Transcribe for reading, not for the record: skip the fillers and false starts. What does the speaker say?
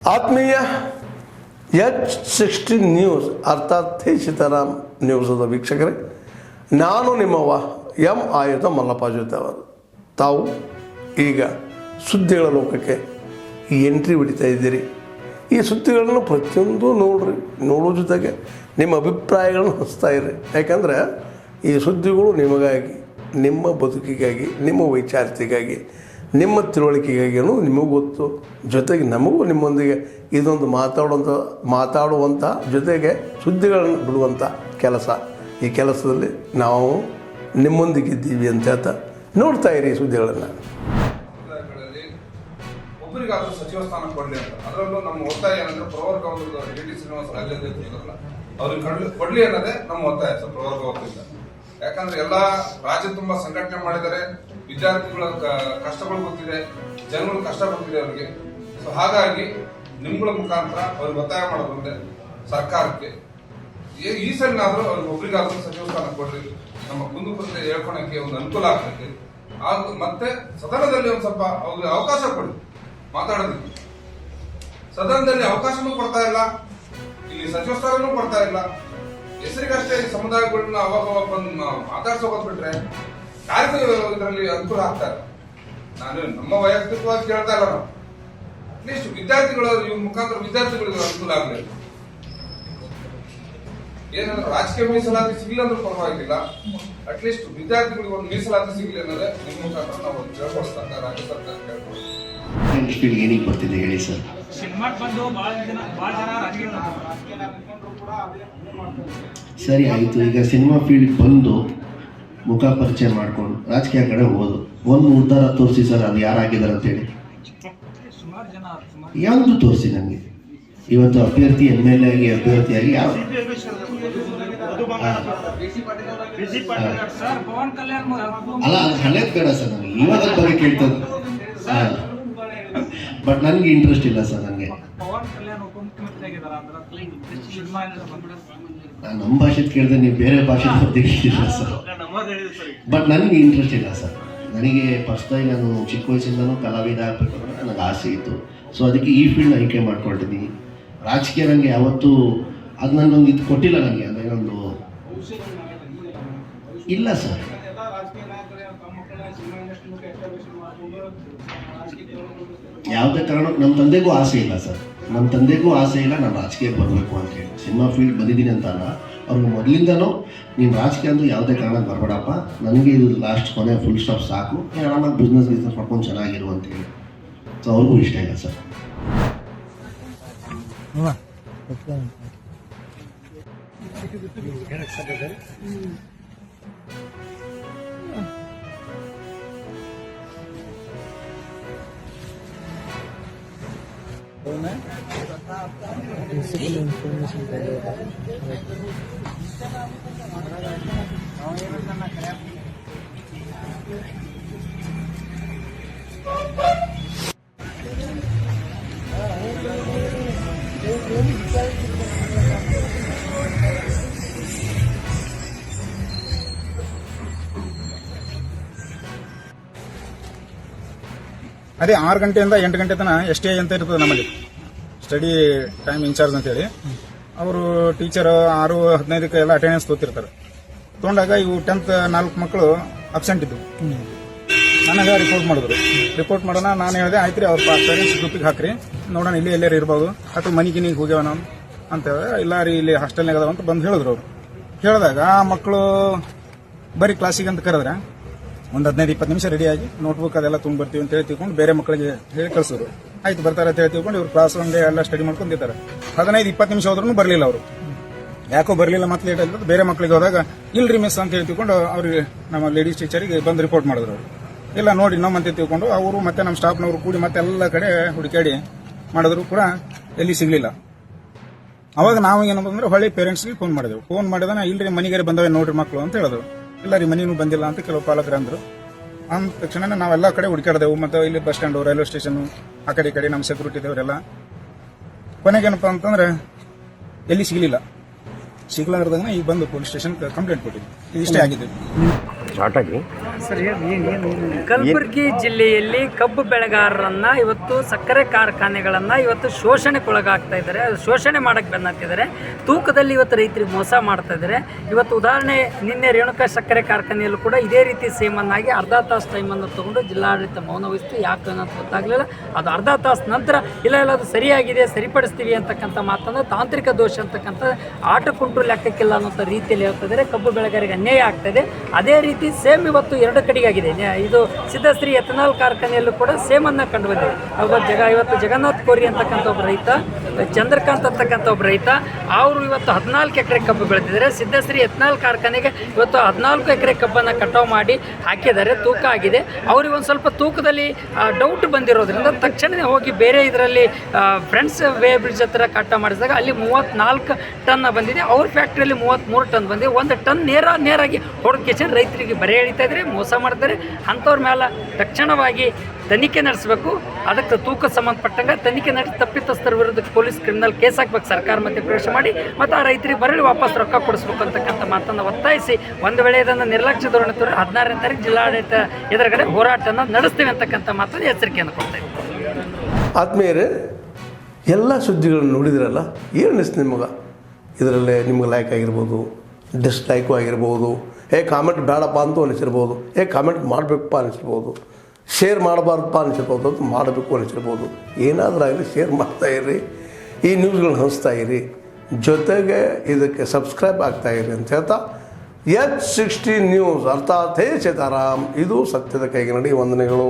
ಆತ್ಮೀಯ H16 news ಅರ್ಥಾತ್ ಸೀತಾರಾಮ್ ನ್ಯೂಸದ ವೀಕ್ಷಕರೇ, ನಾನು ನಿಮ್ಮವ ಎಂ ಆಯುಧ ಮಲ್ಲಪ್ಪ ಜೊತೆ ಅವರು. ತಾವು ಈಗ ಸುದ್ದಿಗಳ ಲೋಕಕ್ಕೆ ಎಂಟ್ರಿ ಹೊಡಿತಾ ಇದ್ದೀರಿ. ಈ ಸುದ್ದಿಗಳನ್ನು ಪ್ರತಿಯೊಂದು ನೋಡೋ ಜೊತೆಗೆ ನಿಮ್ಮ ಅಭಿಪ್ರಾಯಗಳನ್ನು ಹಂಚ್ತಾ ಇರಿ. ಯಾಕಂದರೆ ಈ ಸುದ್ದಿಗಳು ನಿಮಗಾಗಿ, ನಿಮ್ಮ ಬದುಕಿಗಾಗಿ, ನಿಮ್ಮ ವೈಚಾರಿಕೆಗಾಗಿ, ನಿಮ್ಮ ತಿಳುವಳಿಕೆಗಾಗಿಯೂ ನಿಮಗೂ ಗೊತ್ತು. ಜೊತೆಗೆ ನಮಗೂ ನಿಮ್ಮೊಂದಿಗೆ ಇದೊಂದು ಮಾತಾಡುವಂಥ ಜೊತೆಗೆ ಸುದ್ದಿಗಳನ್ನು ಬಿಡುವಂಥ ಕೆಲಸ. ಈ ಕೆಲಸದಲ್ಲಿ ನಾವು ನಿಮ್ಮೊಂದಿಗಿದ್ದೀವಿ ಅಂತ ಹೇಳ್ತಾ ನೋಡ್ತಾ ಇರಿ ಈ ಸುದ್ದಿಗಳನ್ನು. ಒಬ್ಬರಿಗಾದ್ರೂ ಸಚಿವ ಸ್ಥಾನ ಕೊಡಲಿ ಅಂತ, ಅದರಲ್ಲೂ ನಮ್ಮ ಒತ್ತಾಯ ಏನಂದ್ರೆ ಪ್ರವರ್ಗ ಡಿ ಶ್ರೀನಿವಾಸ ರಾಜ್ಯಾಧ್ಯಕ್ಷರಲ್ಲ ಅವ್ರಿಗೆ ಕೊಡ್ಲಿ ಅನ್ನೋದೇ ನಮ್ಮ ಒತ್ತಾಯ ಸರ್. ಪ್ರವರ್ಗ ವತಿಯಿಂದ ಯಾಕಂದ್ರೆ ಎಲ್ಲಾ ರಾಜ್ಯ ತುಂಬಾ ಸಂಘಟನೆ ಮಾಡಿದರೆ, ವಿದ್ಯಾರ್ಥಿಗಳ ಕಷ್ಟಗಳು ಗೊತ್ತಿದೆ, ಜನಗಳು ಕಷ್ಟ ಗೊತ್ತಿದೆ ಅವರಿಗೆ. ಸೊ ಹಾಗಾಗಿ ನಿಮ್ಗಳ ಮುಖಾಂತರ ಅವ್ರಿಗೆ ಒತ್ತಾಯ ಮಾಡೋದಂದ್ರೆ ಸರ್ಕಾರಕ್ಕೆ ಈ ಸರಿನಾದ್ರೂ ಅವ್ರಿಗೆ ಒಬ್ಬರಿಗಾದ್ರೂ ಸಚಿವ ಸ್ಥಾನ ಕೊಡ್ರಿ, ನಮ್ಮ ಕುಂದುಕೊರತೆ ಹೇಳ್ಕೊಳಕ್ಕೆ ಒಂದು ಅನುಕೂಲ ಆಗ್ತೈತಿ. ಮತ್ತೆ ಸದನದಲ್ಲಿ ಒಂದ್ ಸ್ವಲ್ಪ ಅವ್ರಿಗೆ ಅವಕಾಶ ಕೊಡಿ ಮಾತಾಡೋದಕ್ಕೆ. ಸದನದಲ್ಲಿ ಅವಕಾಶನೂ ಕೊಡ್ತಾ ಇಲ್ಲ, ಇಲ್ಲಿ ಸಚಿವ ಸ್ಥಾನನೂ ಕೊಡ್ತಾ ಇಲ್ಲ. ಹೆಸರಿಗಷ್ಟೇ ಈ ಸಮುದಾಯಗಳನ್ನ ಅವಾಗ ಬಂದು ಮಾತಾಡ್ಸೋದ್ ಬಿಟ್ರೆ ಯಾರಿಗೂ ಇದರಲ್ಲಿ ಅನುಕೂಲ ಆಗ್ತಾರೆ. ನಾನು ನಮ್ಮ ವೈಯಕ್ತಿಕವಾಗಿ ಕೇಳ್ತಾ ಇಲ್ಲ, ನಾವು ಅಟ್ಲೀಸ್ಟ್ ವಿದ್ಯಾರ್ಥಿಗಳು ಇವ್ರ ಮುಖಾಂತರ ವಿದ್ಯಾರ್ಥಿಗಳಿಗೆ ಅನುಕೂಲ ಆಗಲಿ. ಏನಂದ್ರೆ ರಾಜಕೀಯ ಮೀಸಲಾತಿ ಸಿಗಲಿ ಅಂದ್ರೂ ಪರವಾಗಿಲ್ಲ, ಅಟ್ಲೀಸ್ಟ್ ವಿದ್ಯಾರ್ಥಿಗಳಿಗೆ ಒಂದು ಮೀಸಲಾತಿ ಸಿಗಲಿ ಅನ್ನೋದೇ ನಿಮ್ಮ ಮುಖಾಂತರ ನಾವು ಕೇಳ್ಕೊಳ್ತಾ ರಾಜ್ಯ ಸರ್ಕಾರ ಕೇಳ್ಕೊಳ್ತೀವಿ. ಏನಿಗೆ ಬರ್ತಿದೆ ಹೇಳಿ ಸರ್. ಸರಿ ಆಯಿತು, ಈಗ ಸಿನಿಮಾ ಫೀಲ್ಡ್ ಬಂದು ಮುಖ ಪರಿಚಯ ಮಾಡ್ಕೊಂಡು ರಾಜಕೀಯ ಕಡೆ ಹೋದು ಒಂದು ಉದ್ದಾರ ತೋರಿಸಿ ಸರ್, ಅದು ಯಾರಾಗಿದ್ದಾರೆ ಅಂತೇಳಿ ಯಾವುದು ತೋರಿಸಿ ನನಗೆ. ಇವತ್ತು ಅಭ್ಯರ್ಥಿ MLA ಆಗಿ ಅಭ್ಯರ್ಥಿಯಾಗಿ ಯಾವ ಅಲ್ಲ, ಅದು ಹಳೇದು ಬೇಡ ಸರ್, ನನಗೆ ಇವಾಗ ಬಗ್ಗೆ ಕೇಳ್ತದೆ. ಬಟ್ ನನಗೆ ಇಂಟ್ರೆಸ್ಟ್ ಇಲ್ಲ ಸರ್. ನನಗೆ ನಾನು ನಮ್ಮ ಭಾಷೆ ಕೇಳಿದ್ರೆ ನೀವು ಬೇರೆ ಭಾಷೆ ಗೊತ್ತಿಲ್ಲ ಸರ್. ಬಟ್ ನನಗೆ ಇಂಟ್ರೆಸ್ಟ್ ಇಲ್ಲ ಸರ್. ನನಗೆ ಪರ್ಸ್ನಲಿ ನಾನು ಚಿಕ್ಕ ವಯಸ್ಸಿಂದನೂ ಕಲಾವಿದ ಆಗಬೇಕು ಅನ್ನೋ ನನಗೆ ಆಸೆ ಇತ್ತು. ಸೊ ಅದಕ್ಕೆ ಈ ಫೀಲ್ಡ್ ಆಯ್ಕೆ ಮಾಡ್ಕೊಳ್ತೀನಿ. ರಾಜಕೀಯ ನನಗೆ ಯಾವತ್ತೂ ಅದು ನನಗೊಂದು ಇದು ಕೊಟ್ಟಿಲ್ಲ. ನನಗೆ ಅಂದರೆ ಒಂದು ಇಲ್ಲ ಸರ್. ಯಾವುದೇ ಕಾರಣಕ್ಕೆ ನಮ್ಮ ತಂದೆಗೂ ಆಸೆ ಇಲ್ಲ ಸರ್. ನಮ್ಮ ತಂದೆಗೂ ಆಸೆ ಇಲ್ಲ ನಾನು ರಾಜಕೀಯಕ್ಕೆ ಬರಬೇಕು ಅಂತ ಹೇಳಿ. ಸಿನಿಮಾ ಫೀಲ್ಡ್ ಬಂದಿದ್ದೀನಿ ಅಂತ ಅಲ್ಲ, ಅವ್ರಿಗೆ ಮೊದಲಿಂದನೂ ನೀನು ರಾಜಕೀಯ ಅಂತೂ ಯಾವುದೇ ಕಾರಣಕ್ಕೆ ಬರಬೇಡಪ್ಪ, ನನಗೆ ಇದು ಲಾಸ್ಟ್ ಕೊನೆ ಫುಲ್ ಸ್ಟಾಪ್ ಸಾಕು, ನೀನು ಆರಾಮಾಗಿ ಬಿಸ್ನೆಸ್ ಮಾಡ್ಕೊಂಡು ಚೆನ್ನಾಗಿರು ಅಂತ ಹೇಳಿ. ಸೊ ಅವ್ರಿಗೂ ಇಷ್ಟ ಇಲ್ಲ ಸರ್. ಅದೇ 6 ಗಂಟೆಯಿಂದ 8 ಗಂಟೆ ತನಕ STI ಅಂತ ಇರ್ತದೆ ನಮ್ಮಲ್ಲಿ, ಸ್ಟಡಿ ಟೈಮ್ ಇನ್ಚಾರ್ಜ್ ಅಂತೇಳಿ. ಅವರು ಟೀಚರ್ 6:15 ಎಲ್ಲ ಅಟೆಂಡೆನ್ಸ್ ತೊಗೊತಿರ್ತಾರೆ. ತೊಗೊಂಡಾಗ ಇವು 10th 4 ಮಕ್ಕಳು ಅಬ್ಸೆಂಟ್ ಇದ್ವು. ನನಗೆ ರಿಪೋರ್ಟ್ ಮಾಡೋಣ. ನಾನು ಹೇಳಿದೆ ಆಯ್ತು ರೀ, ಅವ್ರ ಪೇರೆಂಟ್ಸ್ ಗ್ರೂಪಿಗೆ ಹಾಕ್ರಿ, ನೋಡೋಣ ಇಲ್ಲಿ ಎಲ್ಲರೂ ಇರ್ಬೋದು ಅಥವಾ ಮನೆಗೆ ಹೋಗ್ಯಾವ ನಾವು ಅಂತ ಹೇಳಿದ್ರೆ, ಇಲ್ಲ ರೀ ಇಲ್ಲಿ ಹಾಸ್ಟೆಲ್ನಾಗ ಅದಾವ ಅಂತ ಬಂದು ಹೇಳಿದ್ರು. ಅವರು ಹೇಳಿದಾಗ ಆ ಮಕ್ಕಳು ಬರೀ ಕ್ಲಾಸಿಗೆ ಅಂತ ಕರೆದ್ರೆ ಒಂದು 15-20 ನಿಮಿಷ ರೆಡಿಯಾಗಿ ನೋಟ್ಬುಕ್ ಅದೆಲ್ಲ ಬರ್ತೀವಿ ಅಂತ ಹೇಳಿ ತಿಳ್ಕೊಂಡು ಬೇರೆ ಮಕ್ಕಳಿಗೆ ಹೇಳಿ ಕಳಿಸೋರು. ಆಯ್ತು ಬರ್ತಾರೆ ಅಂತ ಹೇಳಿ ತಿಳ್ಕೊಂಡು ಇವ್ರು ಕ್ಲಾಸ್ ಒಂದೇ ಎಲ್ಲ ಸ್ಟಡಿ ಮಾಡ್ಕೊಂಡಿರ್ತಾರೆ. 15-20 ನಿಮಿಷ ಹೋದ್ರೂ ಬರಲಿಲ್ಲ ಅವರು. ಯಾಕೋ ಬರಲಿಲ್ಲ, ಮತ್ತೆ ಲೇಟ್ ಆಗಿದ್ದು. ಬೇರೆ ಮಕ್ಕಳಿಗೆ ಹೋದಾಗ ಇಲ್ರಿ ಮಿಸ್ ಅಂತ ಹೇಳಿ ತಿಳ್ಕೊಂಡು ಅವ್ರಿಗೆ ನಮ್ಮ ಲೇಡೀಸ್ ಟೀಚರಿಗೆ ಬಂದು ರಿಪೋರ್ಟ್ ಮಾಡಿದ್ರು. ಅವರು ಇಲ್ಲ ನೋಡಿ ನಮ್ಮಂತ ತಿಳ್ಕೊಂಡು ಅವರು ಮತ್ತೆ ನಮ್ಮ ಸ್ಟಾಫ್ನವರು ಕೂಡಿ ಮತ್ತೆ ಎಲ್ಲ ಕಡೆ ಹುಡುಕಾಡಿ ಮಾಡಿದ್ರು ಕೂಡ ಎಲ್ಲಿ ಸಿಗಲಿಲ್ಲ. ಅವಾಗ ನಾವು ಏನಂದ್ರೆ ಹೊಳ್ಳಿ ಪೇರೆಂಟ್ಸ್ಗೆ ಫೋನ್ ಮಾಡಿದೆವು. ಫೋನ್ ಮಾಡಿದಾನ ಇಲ್ರಿ ಮನೆಗೆ ಬಂದವೆ ನೋಡ್ರಿ ಮಕ್ಕಳು ಅಂತ ಹೇಳಿದ್ರು. ಇಲ್ಲ ರೀ ಮನೆಯೂ ಬಂದಿಲ್ಲ ಅಂತ ಕೆಲವು ಪಾಲಕರು ಅಂದರು. ಅಂದ ತಕ್ಷಣ ನಾವೆಲ್ಲ ಕಡೆ ಹುಡುಕಾಡಿದೆವು. ಮತ್ತು ಇಲ್ಲಿ ಬಸ್ ಸ್ಟ್ಯಾಂಡು, ರೈಲ್ವೆ ಸ್ಟೇಷನು, ಆ ಕಡೆ ಈ ಕಡೆ ನಮ್ಮ ಸೆಕ್ಯೂರಿಟಿ ಇದ್ದವರೆಲ್ಲ. ಕೊನೆಗೇನಪ್ಪ ಅಂತಂದ್ರೆ ಎಲ್ಲಿ ಸಿಗಲಿಲ್ಲ. ಸಿಗ್ಲಾರ್ದಾಗ ಈಗ ಬಂದು ಪೊಲೀಸ್ ಸ್ಟೇಷನ್ ಕಂಪ್ಲೇಂಟ್ ಕೊಟ್ಟಿದ್ವಿ. ಇದಿಷ್ಟೇ ಆಗಿದ್ದೀವಿ. ಕಲಬುರಗಿ ಜಿಲ್ಲೆಯಲ್ಲಿ ಕಬ್ಬು ಬೆಳೆಗಾರರನ್ನ ಇವತ್ತು ಸಕ್ಕರೆ ಕಾರ್ಖಾನೆಗಳನ್ನ ಇವತ್ತು ಶೋಷಣೆಗೊಳಗಾಗ್ತಾ ಇದ್ದಾರೆ, ಶೋಷಣೆ ಮಾಡಕ್ಕೆ ಬೆನ್ನತ್ತಿದ್ದಾರೆ. ತೂಕದಲ್ಲಿ ಇವತ್ತು ರೈತರಿಗೆ ಮೋಸ ಮಾಡ್ತಾ ಇದ್ದಾರೆ. ಇವತ್ತು ಉದಾಹರಣೆ ನಿನ್ನೆ ರೇಣುಕಾ ಸಕ್ಕರೆ ಕಾರ್ಖಾನೆಯಲ್ಲೂ ಕೂಡ ಇದೇ ರೀತಿ ಸೇಮನ್ನಾಗಿ ಅರ್ಧ ತಾಸು ಟೈಮನ್ನು ತಗೊಂಡು ಜಿಲ್ಲಾಡಳಿತ ಮೌನ ವಹಿಸ್ತು. ಯಾಕೆ ಅನ್ನೋದು ಗೊತ್ತಾಗಲಿಲ್ಲ. ಅದು ಅರ್ಧ ತಾಸು ನಂತರ ಇಲ್ಲ ಅದು ಸರಿಯಾಗಿದೆ, ಸರಿಪಡಿಸ್ತೀವಿ ಅಂತಕ್ಕಂಥ ಮಾತನ್ನು ತಾಂತ್ರಿಕ ದೋಷ ಅಂತಕ್ಕಂಥ ಆಟಕ್ಕುಂಟು ಲೆಕ್ಕಕ್ಕಿಲ್ಲ ಅನ್ನೋ ರೀತಿಯಲ್ಲಿ ಹೇಳ್ತಿದ್ದಾರೆ. ಕಬ್ಬು ಬೆಳೆಗಾರರಿಗೆ ಅನ್ಯಾಯ ಆಗ್ತಾಯಿದೆ. ಅದೇ ರೀತಿ ಸೇಮ್ ಇವತ್ತು ಎರಡು ಕಡೆಗಾಗಿದೆ. ಇದು ಸಿದ್ಧಶ್ರೀ ಎಥನಾಲ್ ಕಾರ್ಖಾನೆಯಲ್ಲೂ ಕೂಡ ಸೇಮನ್ನು ಕಂಡು ಬಂದಿದೆ. ಇವತ್ತು ಜಗನ್ನಾಥ್ ಕೋರಿ ಅಂತಕ್ಕಂಥ ಒಬ್ಬ ರೈತ, ಚಂದ್ರಕಾಂತ್ ಅಂತಕ್ಕಂಥ ಒಬ್ಬ ರೈತ, ಅವರು ಇವತ್ತು 14 ಎಕರೆ ಕಬ್ಬು ಬೆಳೆದಿದ್ದಾರೆ. ಸಿದ್ಧಶ್ರೀ ಎಥನಾಲ್ ಕಾರ್ಖಾನೆಗೆ ಇವತ್ತು 14 ಎಕರೆ ಕಬ್ಬನ್ನು ಕಟಾವು ಮಾಡಿ ಹಾಕಿದ್ದಾರೆ. ತೂಕ ಆಗಿದೆ. ಅವ್ರಿಗೆ ಒಂದು ಸ್ವಲ್ಪ ತೂಕದಲ್ಲಿ ಡೌಟ್ ಬಂದಿರೋದ್ರಿಂದ ತಕ್ಷಣ ಹೋಗಿ ಬೇರೆ ಇದರಲ್ಲಿ ಫ್ರೆಂಡ್ಸ್ ವೇ ಬ್ರಿಡ್ಜ್ ಹತ್ರ ಕಟಾವು ಮಾಡಿಸಿದಾಗ ಅಲ್ಲಿ 34 ಟನ್ ಬಂದಿದೆ. ಅವ್ರ ಫ್ಯಾಕ್ಟ್ರಿಯಲ್ಲಿ 33 ಟನ್ ಬಂದಿದೆ. 1 ಟನ್ ನೇರಾಗಿ ಹೊಡೆದ ರೈತರಿಗೆ ಬರೆ ಎಳಿತಾ ಇದ್ದಾರೆ, ಮೋಸ ಮಾಡ್ತಾರೆ. ಅಂಥವ್ರ ಮೇಲೆ ತಕ್ಷಣವಾಗಿ ತನಿಖೆ ನಡೆಸಬೇಕು. ಅದಕ್ಕೆ ತೂಕ ಸಂಬಂಧಪಟ್ಟಂಗೆ ತನಿಖೆ ನಡೆಸಿ ತಪ್ಪಿತಸ್ಥರ ವಿರುದ್ಧ ಪೊಲೀಸ್ ಕ್ರಿಮಿನಲ್ ಕೇಸ್ ಹಾಕ್ಬೇಕು. ಸರ್ಕಾರ ಮಧ್ಯಪ್ರವೇಶ ಮಾಡಿ ಮತ್ತು ಆ ರೈತರಿಗೆ ಬರಲಿ ವಾಪಸ್ ರೊಕ್ಕ ಕೊಡಿಸ್ಬೇಕು ಅಂತಕ್ಕಂಥ ಮಾತನ್ನು ಒತ್ತಾಯಿಸಿ ಒಂದು ವೇಳೆ ಇದನ್ನು ನಿರ್ಲಕ್ಷ್ಯ ಧೋರಣೆ ತೋರಿ 16ನೇ ತಾರೀಕು ಜಿಲ್ಲಾಡಳಿತ ಎದುರುಗಡೆ ಹೋರಾಟನ ನಡೆಸ್ತೀವಿ ಅಂತಕ್ಕಂಥ ಮಾತನ್ನು ಎಚ್ಚರಿಕೆಯನ್ನು ಕೊಡ್ತಾ ಇದ್ದೀವಿ. ಆತ್ಮೀಯರೇ, ಎಲ್ಲ ಸುದ್ದಿಗಳನ್ನು ನೋಡಿದ್ರಲ್ಲ, ಏನು ಅನಿಸ್ತು ನಿಮಗೆ? ಇದರಲ್ಲೇ ನಿಮ್ಗೆ ಲೈಕ್ ಆಗಿರ್ಬೋದು, ಡಿಸ್ಲೈಕು ಆಗಿರ್ಬೋದು, ಕಾಮೆಂಟ್ ಬೇಡಪ್ಪ ಅಂತೂ ಅನಿಸಿರ್ಬೋದು, ಕಾಮೆಂಟ್ ಮಾಡಬೇಕಪ್ಪ ಅನಿಸಿರ್ಬೋದು, ಶೇರ್ ಮಾಡಬಾರ್ದಪ್ಪ ಅನಿಸಿರ್ಬೋದು, ಅದು ಮಾಡಬೇಕು ಅನಿಸಿರ್ಬೋದು. ಏನಾದರೂ ಆಗಲಿ ಶೇರ್ ಮಾಡ್ತಾಯಿರಿ, ಈ ನ್ಯೂಸ್ಗಳನ್ನ ಹಂಚ್ತಾ ಇರಿ, ಜೊತೆಗೆ ಇದಕ್ಕೆ ಸಬ್ಸ್ಕ್ರೈಬ್ ಆಗ್ತಾಯಿರಿ ಅಂತ ಹೇಳ್ತಾ H16 ನ್ಯೂಸ್ ಅರ್ಥಾತ್ ಹೇ ಸೀತಾರಾಮ್, ಇದು ಸತ್ಯದ ಕೈಗೆ ನಡಿ. ವಂದನೆಗಳು.